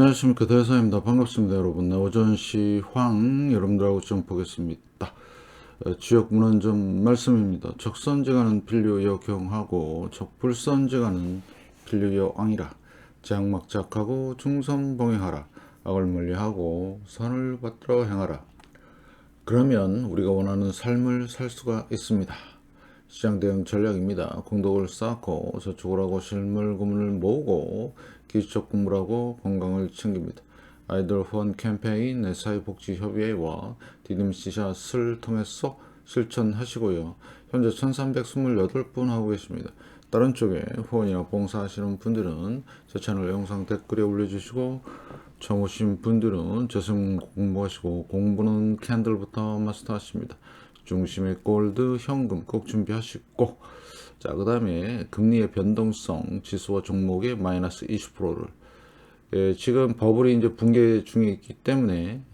안녕하십니까, 대사입니다. 반갑습니다, 여러분. 네, 오전시 여러분들하고 좀 보겠습니다. 지역 문헌점 말씀입니다. 적선지가는 필류여 경하고 적불선지가는 필류여 앙이라. 제악막작하고 중선봉행하라. 악을 멀리하고 선을 받들어 행하라. 그러면 우리가 원하는 삶을 살 수가 있습니다. 시장 대응 전략입니다. 공덕을 쌓고 저축을 하고 실물 구문을 모으고 기술적 공부를 하고 건강을 챙깁니다. 아이들 후원 캠페인 내사회복지협의회와 디딤씨샷을 통해서 실천하시고요. 현재 1328분 하고 계십니다. 다른 쪽에 후원이나 봉사하시는 분들은 제 채널 영상 댓글에 올려주시고 처음 오신 분들은 재성 공부하시고 공부는 캔들부터 마스터하십니다. 중심의 골드, 현금 꼭 준비하시고, 자, 그 다음에 금리의 변동성 지수와 종목의 마이너스 20%를 지금 버블이 이제 붕괴 중에 있기 때문에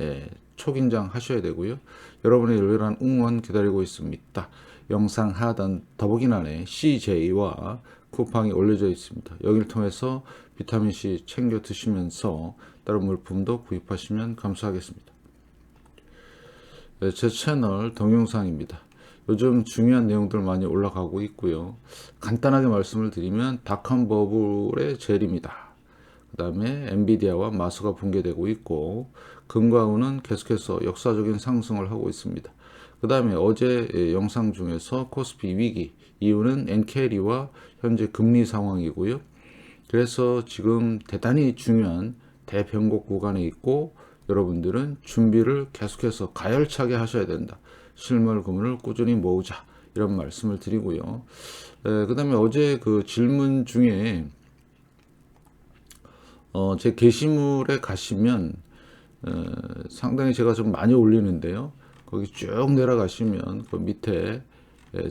초긴장 하셔야 되고요. 여러분의 열렬한 응원 기다리고 있습니다. 영상 하단 더보기란에 CJ와 쿠팡이 올려져 있습니다. 여기를 통해서 비타민C 챙겨 드시면서 다른 물품도 구입하시면 감사하겠습니다. 제 채널 동영상입니다. 요즘 중요한 내용들 많이 올라가고 있고요. 간단하게 말씀을 드리면 닷컴 버블의 젤입니다. 그 다음에 엔비디아와 마스가 붕괴되고 있고 금과 은은 계속해서 역사적인 상승을 하고 있습니다. 그 다음에 어제 영상 중에서 코스피 위기, 이유는 엔캐리와 현재 금리 상황이고요. 그래서 지금 대단히 중요한 대변곡 구간에 있고 여러분들은 준비를 계속해서 가열차게 하셔야 된다. 실물 구문을 꾸준히 모으자. 이런 말씀을 드리고요. 그 다음에 어제 그 질문 중에 제 게시물에 가시면 상당히 제가 좀 많이 올리는데요. 거기 쭉 내려가시면 그 밑에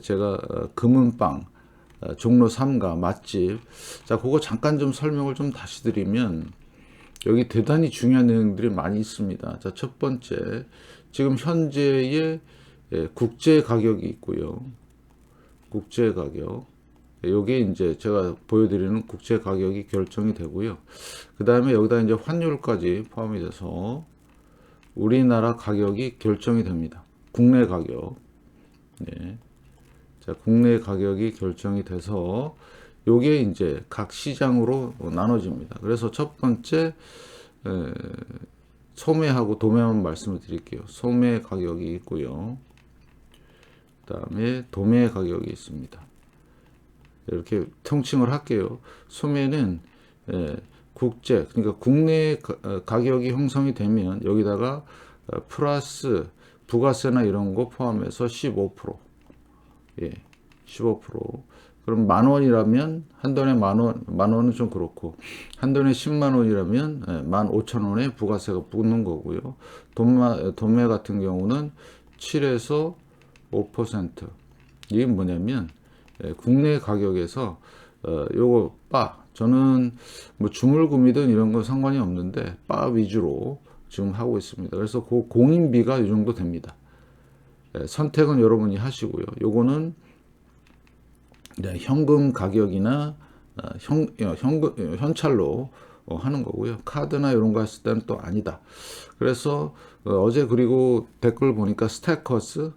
제가 금은빵 종로 3가 맛집, 자, 그거 잠깐 좀 설명을 좀 다시 드리면 여기 대단히 중요한 내용들이 많이 있습니다. 자, 첫 번째, 지금 현재의 국제 가격이 있고요. 국제 가격. 여기 이제 제가 보여드리는 국제 가격이 결정이 되고요. 그 다음에 여기다 이제 환율까지 포함이 돼서 우리나라 가격이 결정이 됩니다. 국내 가격. 네. 자, 국내 가격이 결정이 돼서 요게 이제 각 시장으로 나눠집니다. 그래서 첫 번째 소매하고 도매만 말씀을 드릴게요. 소매 가격이 있고요. 그 다음에 도매 가격이 있습니다. 이렇게 통칭을 할게요. 소매는 국제, 그러니까 국내 가격이 형성이 되면 여기다가 플러스 부가세나 이런 거 포함해서 15%, 예, 15%. 그럼 10,000원이라면 한 돈에 만 원은 좀 그렇고 한 돈에 10만 원이라면 15,000원에 부가세가 붙는 거고요. 도매 같은 경우는 7에서 5%. 이게 뭐냐면 국내 가격에서 요거 저는 뭐 주물금이든 이런 거 상관이 없는데 바 위주로 지금 하고 있습니다. 그래서 그 공인비가 이 정도 됩니다. 선택은 여러분이 하시고요. 요거는 현금 가격이나 현찰로 하는 거고요. 카드나 이런 거 했을 때는 또 아니다. 그래서 어제 그리고 댓글 보니까 스테커스,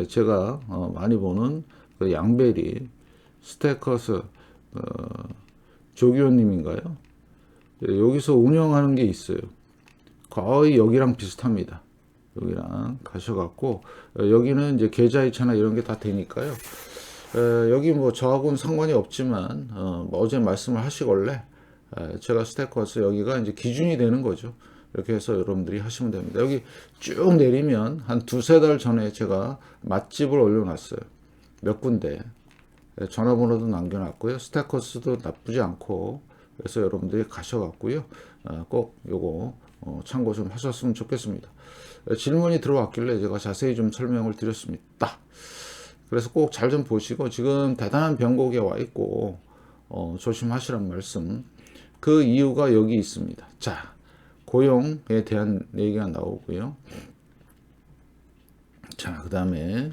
제가 많이 보는 그 양베리 스테커스 조기호님인가요? 여기서 운영하는 게 있어요. 거의 여기랑 비슷합니다. 여기랑 가셔갖고 여기는 이제 계좌이체나 이런 게 다 되니까요. 여기 뭐 저하고는 상관이 없지만 어제 말씀을 하시걸래 제가 스테커스 여기가 이제 기준이 되는 거죠. 이렇게 해서 여러분들이 하시면 됩니다. 여기 쭉 내리면 한 두세 달 전에 제가 맛집을 올려놨어요. 몇 군데 전화번호도 남겨놨고요. 스테커스도 나쁘지 않고 그래서 여러분들이 가셔갖고요. 꼭 요거 참고 좀 하셨으면 좋겠습니다. 질문이 들어왔길래 제가 자세히 좀 설명을 드렸습니다. 그래서 꼭 잘 좀 보시고 지금 대단한 변곡에 와 있고 조심하시란 말씀. 그 이유가 여기 있습니다. 자, 고용에 대한 얘기가 나오고요. 자, 그 다음에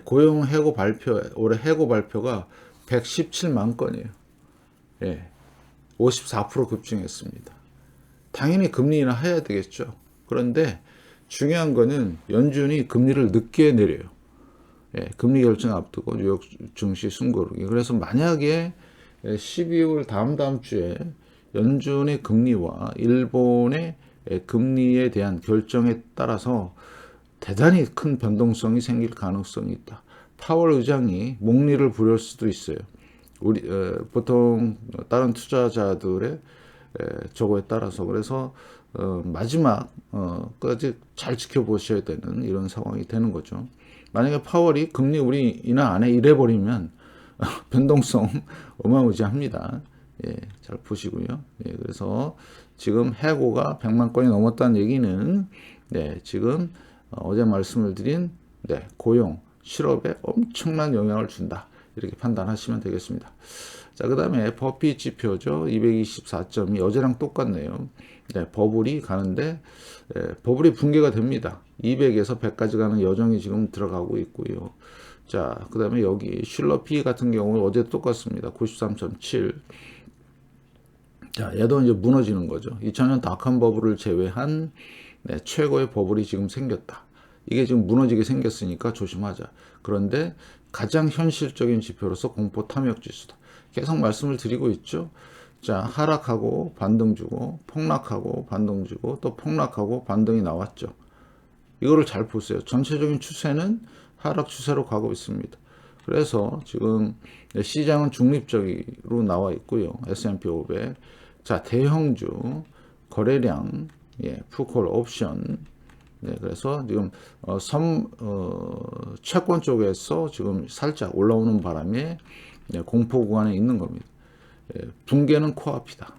고용 해고 발표, 올해 해고 발표가 117만 건이에요. 54% 급증했습니다. 당연히 금리 인하해야 되겠죠. 그런데 중요한 거는 연준이 금리를 늦게 내려요. 예, 금리 결정 앞두고 뉴욕 증시 숨고르기. 그래서 만약에 12월 다음 주에 연준의 금리와 일본의 금리에 대한 결정에 따라서 대단히 큰 변동성이 생길 가능성이 있다. 파월 의장이 목리를 부릴 수도 있어요. 우리 보통 다른 투자자들의 저거에 따라서. 그래서 마지막까지 잘 지켜보셔야 되는 이런 상황이 되는 거죠. 만약에 파월이 금리 우리 인하 안 해 이래 버리면 변동성 어마무지합니다. 예, 잘 보시고요. 예, 그래서 지금 해고가 100만 건이 넘었다는 얘기는 지금 어제 말씀을 드린 고용, 실업에 엄청난 영향을 준다. 이렇게 판단하시면 되겠습니다. 자, 그 다음에 버핏 지표죠. 224점이 어제랑 똑같네요. 버블이 가는데 버블이 붕괴가 됩니다. 200에서 100까지 가는 여정이 지금 들어가고 있고요. 자, 그 다음에 여기 슐러 P 같은 경우 어제 똑같습니다. 93.7. 자, 얘도 이제 무너지는 거죠. 2000년 닷컴 버블을 제외한 최고의 버블이 지금 생겼다. 이게 지금 무너지게 생겼으니까 조심하자. 그런데 가장 현실적인 지표로서 공포 탐욕 지수다. 계속 말씀을 드리고 있죠. 자, 하락하고 반등 주고 폭락하고 반등 주고 또 폭락하고 반등이 나왔죠. 이거를 잘 보세요. 전체적인 추세는 하락 추세로 가고 있습니다. 그래서 지금 시장은 중립적으로 나와 있고요. S&P 500. 자, 대형주 거래량, 푸콜 옵션. 그래서 지금 채권 쪽에서 지금 살짝 올라오는 바람에 공포 구간에 있는 겁니다. 붕괴는 코앞이다.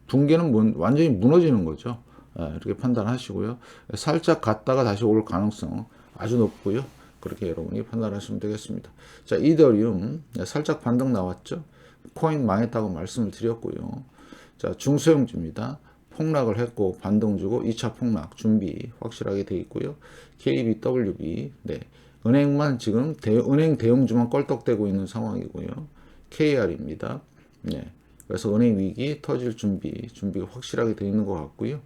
붕괴는 완전히 무너지는 거죠. 이렇게 판단하시고요. 살짝 갔다가 다시 올 가능성 아주 높고요. 그렇게 여러분이 판단하시면 되겠습니다. 자, 이더리움 살짝 반등 나왔죠. 코인 망했다고 말씀을 드렸고요. 자, 중소형주입니다. 폭락을 했고 반등 주고 2차 폭락 준비 확실하게 돼 있고요. KBWB 은행만 지금 은행 대형주만 껄떡대고 있는 상황이고요. KR입니다. 그래서 은행 위기 터질 준비가 확실하게 돼 있는 것 같고요.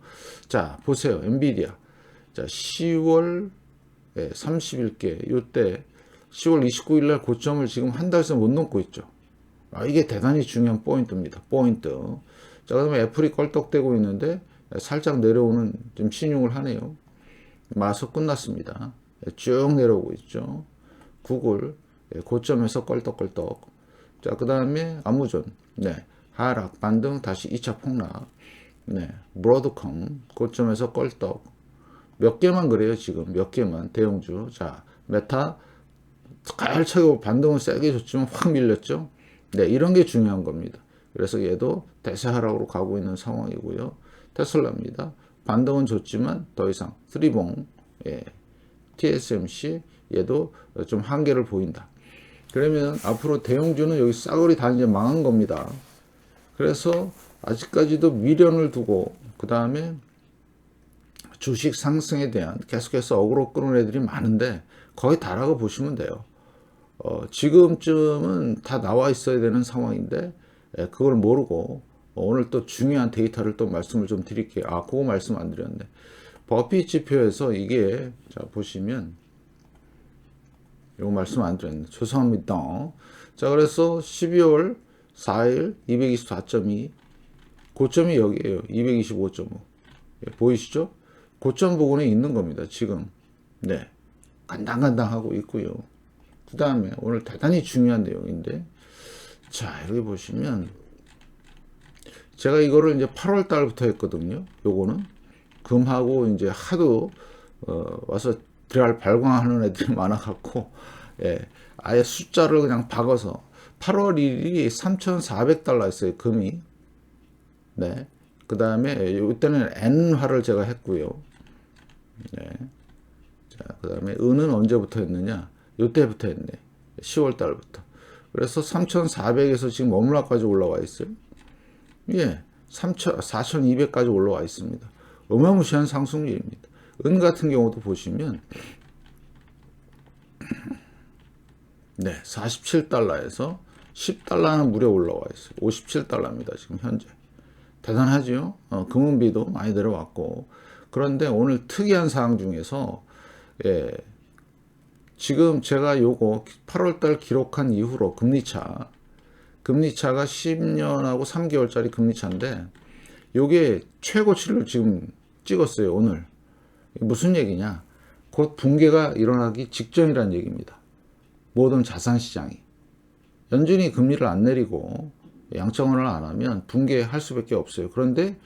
자, 보세요. 엔비디아. 자, 10월 30일께 요때 10월 29일 날 고점을 지금 한 달새 못 넘고 있죠. 이게 대단히 중요한 포인트입니다. 포인트. 자, 그다음에 애플이 껄떡대고 있는데 살짝 내려오는 좀 신용을 하네요. 마서 끝났습니다. 쭉 내려오고 있죠. 구글 고점에서 껄떡껄떡. 자, 그다음에 아마존 하락 반등 다시 2차 폭락. 브로드컴 고점에서 껄떡. 몇 개만 그래요, 지금. 몇 개만 대형주. 자, 메타 깔차고 반등은 세게 줬지만 확 밀렸죠. 이런 게 중요한 겁니다. 그래서 얘도 대세 하락으로 가고 있는 상황이고요. 테슬라입니다. 반등은 줬지만 더 이상 트리봉, TSMC 얘도 좀 한계를 보인다. 그러면 앞으로 대형주는 여기 싸그리 다 이제 망한 겁니다. 그래서 아직까지도 미련을 두고 그 다음에 주식 상승에 대한 계속해서 어그로 끄는 애들이 많은데 거의 다라고 보시면 돼요. 지금쯤은 다 나와 있어야 되는 상황인데 그걸 모르고 오늘 또 중요한 데이터를 또 말씀을 좀 드릴게요. 그거 말씀 안 드렸네. 버핏 지표에서 이게 자 보시면 이거 말씀 안 드렸네. 죄송합니다. 자, 그래서 12월 4일 224.2 고점이 여기에요. 225.5 보이시죠? 고점 부근에 있는 겁니다. 지금 간당간당하고 있고요. 그 다음에 오늘 대단히 중요한 내용인데 자, 여기 보시면 제가 이거를 이제 8월 달부터 했거든요. 요거는 금하고 이제 하도 와서 들어갈 발광하는 애들이 많아갖고 아예 숫자를 그냥 박아서 8월 1일이 3,400달러였어요. 금이. 그 다음에 이때는 N화를 제가 했고요. 자, 그 다음에 은은 언제부터 했느냐? 요때부터 했네. 10월 달부터. 그래서 3,400에서 지금 얼마까지 올라와 있어요? 4,200까지 올라와 있습니다. 어마무시한 상승률입니다. 은 같은 경우도 보시면 47달러에서 10달러는 무려 올라와 있어요. 57달러입니다. 지금 현재. 대단하죠. 금은비도 많이 내려왔고. 그런데 오늘 특이한 사항 중에서 예, 지금 제가 요거 8월달 기록한 이후로 금리차가 10년하고 3개월짜리 금리차인데 요게 최고치를 지금 찍었어요. 오늘. 무슨 얘기냐? 곧 붕괴가 일어나기 직전이라는 얘기입니다. 모든 자산시장이. 연준이 금리를 안 내리고 양적완화를 안 하면 붕괴할 수밖에 없어요. 그런데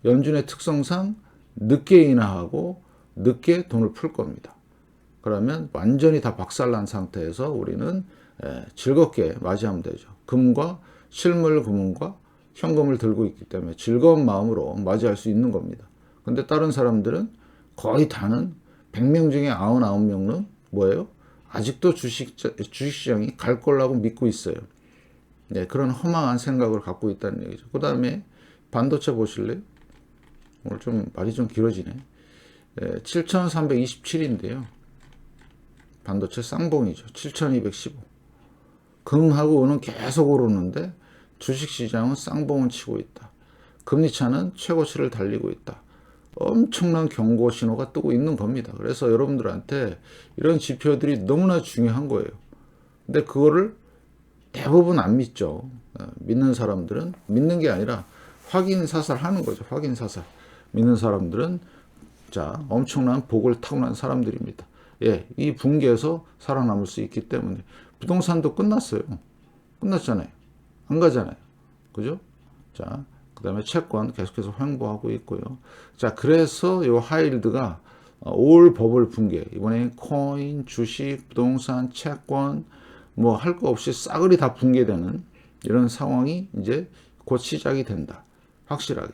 연준의 특성상 늦게 인하하고 늦게 돈을 풀 겁니다. 그러면 완전히 다 박살난 상태에서 우리는 즐겁게 맞이하면 되죠. 금과 실물 금은과 현금을 들고 있기 때문에 즐거운 마음으로 맞이할 수 있는 겁니다. 근데 다른 사람들은 거의 다는 100명 중에 99명은 뭐예요? 아직도 주식시장이 갈 거라고 믿고 있어요. 네, 그런 허망한 생각을 갖고 있다는 얘기죠. 그 다음에 반도체 보실래요? 오늘 좀 말이 좀 길어지네. 7,327인데요. 반도체 쌍봉이죠. 7,215. 금하고 은은 계속 오르는데 주식시장은 쌍봉을 치고 있다. 금리차는 최고치를 달리고 있다. 엄청난 경고 신호가 뜨고 있는 겁니다. 그래서 여러분들한테 이런 지표들이 너무나 중요한 거예요. 근데 그거를 대부분 안 믿죠. 믿는 사람들은 믿는 게 아니라 확인 사살 하는 거죠. 확인 사살. 믿는 사람들은 자, 엄청난 복을 타고난 사람들입니다. 예, 이 붕괴에서 살아남을 수 있기 때문에 부동산도 끝났어요. 끝났잖아요. 안 가잖아요. 그죠? 자, 그 다음에 채권 계속해서 횡보하고 있고요. 자, 그래서 요 하이힐드가 올 버블 붕괴. 이번에 코인, 주식, 부동산, 채권 뭐 할 거 없이 싸그리 다 붕괴되는 이런 상황이 이제 곧 시작이 된다. 확실하게.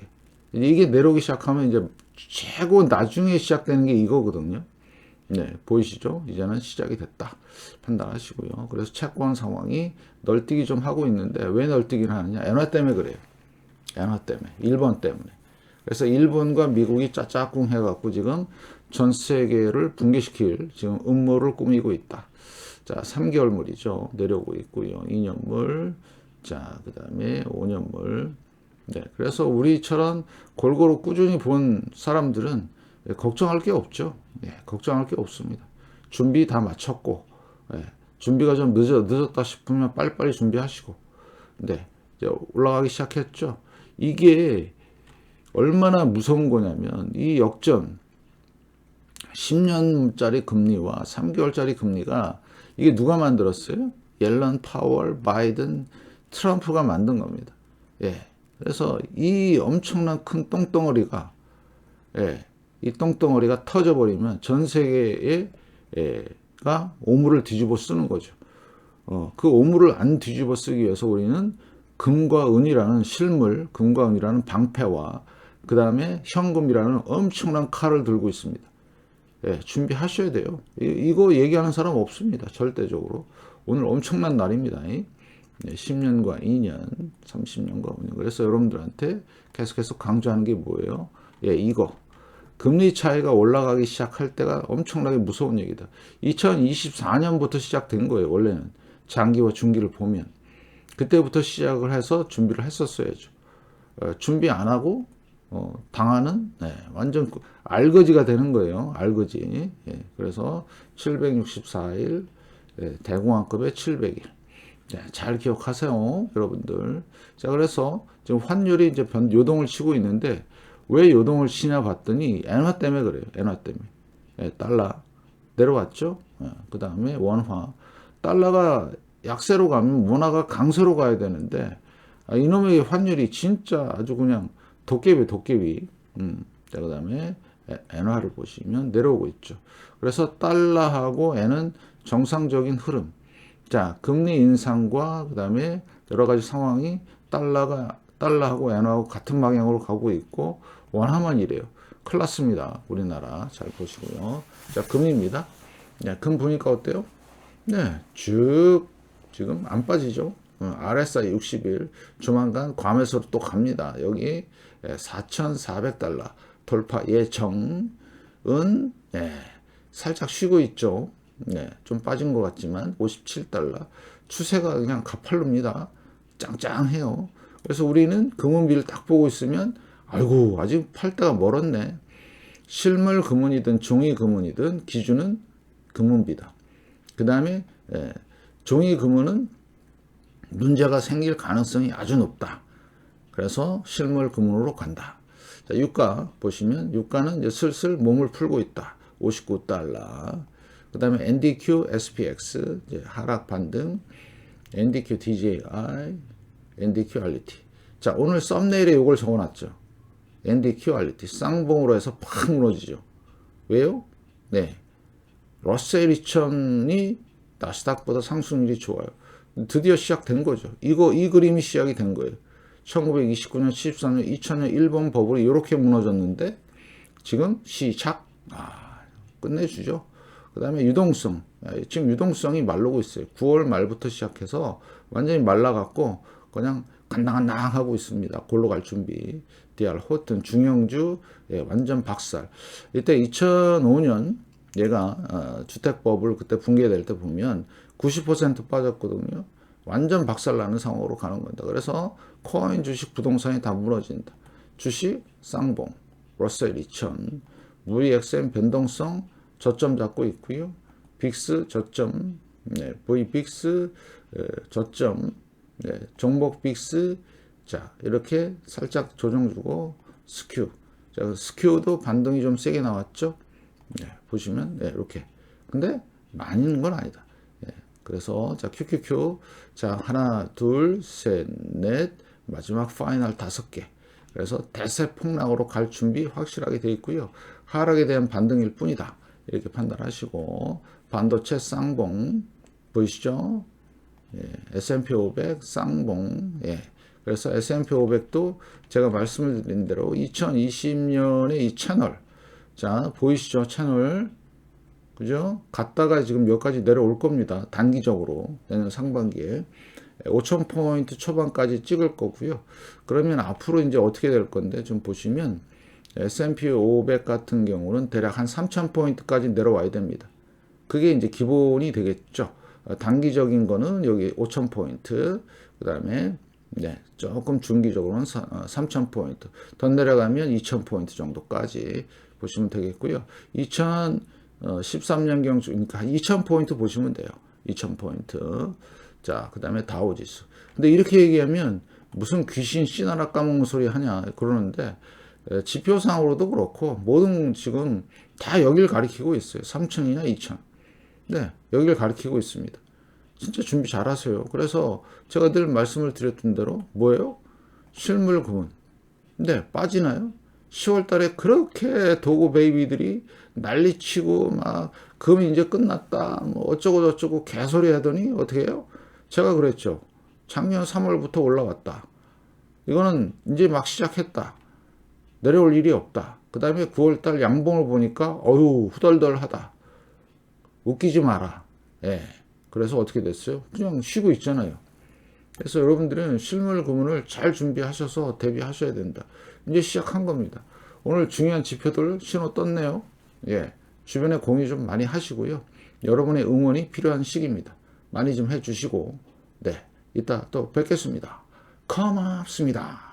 이게 내려오기 시작하면 이제 최고 나중에 시작되는 게 이거거든요. 네, 보이시죠? 이제는 시작이 됐다. 판단하시고요. 그래서 채권 상황이 널뛰기 좀 하고 있는데 왜 널뛰기를 하느냐? 엔화 때문에 그래요. 엔화 때문에. 일본 때문에. 그래서 일본과 미국이 짜짝꿍 해갖고 지금 전 세계를 붕괴시킬 지금 음모를 꾸미고 있다. 자, 3개월물이죠. 내려오고 있고요. 2년물. 자, 그 다음에 5년물. 네, 그래서 우리처럼 골고루 꾸준히 본 사람들은 걱정할 게 없죠. 예, 걱정할 게 없습니다. 준비 다 마쳤고, 예, 준비가 좀 늦었다 싶으면 빨리빨리 준비하시고, 네, 이제 올라가기 시작했죠. 이게 얼마나 무서운 거냐면, 이 역전, 10년짜리 금리와 3개월짜리 금리가, 이게 누가 만들었어요? 옐런, 파월, 바이든, 트럼프가 만든 겁니다. 예, 그래서 이 엄청난 큰 똥덩어리가, 예, 이 똥덩어리가 터져버리면 전 세계가 오물을 뒤집어 쓰는 거죠. 그 오물을 안 뒤집어 쓰기 위해서 우리는 금과 은이라는 실물, 금과 은이라는 방패와 그 다음에 현금이라는 엄청난 칼을 들고 있습니다. 예, 준비하셔야 돼요. 이거 얘기하는 사람 없습니다. 절대적으로. 오늘 엄청난 날입니다. 10년과 2년, 30년과 5년. 그래서 여러분들한테 계속해서 강조하는 게 뭐예요? 예, 이거. 금리 차이가 올라가기 시작할 때가 엄청나게 무서운 얘기다. 2024년부터 시작된 거예요. 원래는 장기와 중기를 보면 그때부터 시작을 해서 준비를 했었어야죠. 준비 안 하고 당하는 완전 알거지가 되는 거예요. 알거지. 예, 그래서 764일 대공황급의 700일. 잘 기억하세요, 여러분들. 자, 그래서 지금 환율이 이제 요동을 치고 있는데 왜 요동을 치냐 봤더니 엔화 때문에 그래요. 엔화 때문에. 예, 달러 내려왔죠. 그 다음에 원화. 달러가 약세로 가면 원화가 강세로 가야 되는데 이놈의 환율이 진짜 아주 그냥 도깨비. 자, 그 다음에 엔화를 보시면 내려오고 있죠. 그래서 달러하고 엔은 정상적인 흐름. 자, 금리 인상과 그 다음에 여러 가지 상황이 달러하고 엔화하고 같은 방향으로 가고 있고 원화만 이래요. 큰일 났습니다. 우리나라. 잘 보시고요. 자, 금입니다. 네, 금 보니까 어때요? 네, 지금 안 빠지죠. RSI 60일 조만간 괌에서 또 갑니다. 여기 4,400달러 돌파 예정은 살짝 쉬고 있죠. 네, 좀 빠진 것 같지만 57달러 추세가 그냥 가팔릅니다. 짱짱해요. 그래서 우리는 금은비를 딱 보고 있으면 아이고 아직 팔 때가 멀었네. 실물 금은이든 종이 금은이든 기준은 금은비다. 그 다음에 종이 금은은 문제가 생길 가능성이 아주 높다. 그래서 실물 금은으로 간다. 자, 유가 보시면 유가는 이제 슬슬 몸을 풀고 있다. 59달러. 그 다음에 NDQ, SPX 이제 하락 반등, NDQ, DJI, NDQ, RT. 자, 오늘 썸네일에 이걸 적어놨죠. NDQ, RT 쌍봉으로 해서 팍 무너지죠. 왜요? 네, 러셀 2000이 나스닥보다 상승률이 좋아요. 드디어 시작된 거죠. 이 그림이 시작이 된 거예요. 1929년, 73년, 2000년 일본 버블이 이렇게 무너졌는데 지금 시작. 끝내주죠. 그 다음에 유동성. 지금 유동성이 마르고 있어요. 9월 말부터 시작해서 완전히 말라갖고 그냥 간당간당 하고 있습니다. 골로 갈 준비. DR 호튼, 중형주 완전 박살. 이때 2005년 얘가 주택 버블 그때 붕괴될 때 보면 90% 빠졌거든요. 완전 박살나는 상황으로 가는 겁니다. 그래서 코인, 주식, 부동산이 다 무너진다. 주식 쌍봉, 러셀 2000, VXM 변동성 저점 잡고 있고요. 빅스 저점, VBIX 저점, 종목 빅스. 자, 이렇게 살짝 조정 주고 스큐. 자, 스큐도 반등이 좀 세게 나왔죠. 보시면 이렇게. 근데 많이 있는 건 아니다. 그래서 자, QQQ. 자, 하나, 둘, 셋, 넷, 마지막 파이널 5개. 그래서 대세 폭락으로 갈 준비 확실하게 되어 있고요. 하락에 대한 반등일 뿐이다. 이렇게 판단하시고 반도체 쌍봉 보이시죠? S&P 500 쌍봉. 그래서 S&P 500도 제가 말씀을 드린 대로 2020년에 이 채널, 자 보이시죠? 채널, 그죠? 갔다가 지금 여기까지 내려올 겁니다. 단기적으로 내년 상반기에 5,000포인트 초반까지 찍을 거고요. 그러면 앞으로 이제 어떻게 될 건데 좀 보시면 S&P 500 같은 경우는 대략 한 3,000포인트까지 내려와야 됩니다. 그게 이제 기본이 되겠죠. 단기적인 거는 여기 5,000포인트, 그 다음에 조금 중기적으로는 3,000포인트, 더 내려가면 2,000포인트 정도까지 보시면 되겠고요. 2013년경, 그러니까 2,000포인트 보시면 돼요. 2,000포인트. 자, 그 다음에 다우지수. 근데 이렇게 얘기하면 무슨 귀신 씨나라 까먹는 소리 하냐 그러는데, 지표상으로도 그렇고 모든 지금 다 여길 가리키고 있어요. 3,000이나 2,000. 여기를 가리키고 있습니다. 진짜 준비 잘 하세요. 그래서 제가 늘 말씀을 드렸던 대로 뭐예요? 실물 금은. 빠지나요? 10월 달에 그렇게 도구 베이비들이 난리치고 막 금이 이제 끝났다 뭐 어쩌고 저쩌고 개소리 하더니 어떻게 해요? 제가 그랬죠. 작년 3월부터 올라왔다. 이거는 이제 막 시작했다. 내려올 일이 없다. 그 다음에 9월 달 양봉을 보니까 어휴 후덜덜하다. 웃기지 마라. 그래서 어떻게 됐어요? 그냥 쉬고 있잖아요. 그래서 여러분들은 실물 금은을 잘 준비하셔서 대비하셔야 된다. 이제 시작한 겁니다. 오늘 중요한 지표들 신호 떴네요. 주변에 공유 좀 많이 하시고요. 여러분의 응원이 필요한 시기입니다. 많이 좀 해주시고, 이따 또 뵙겠습니다. 고맙습니다.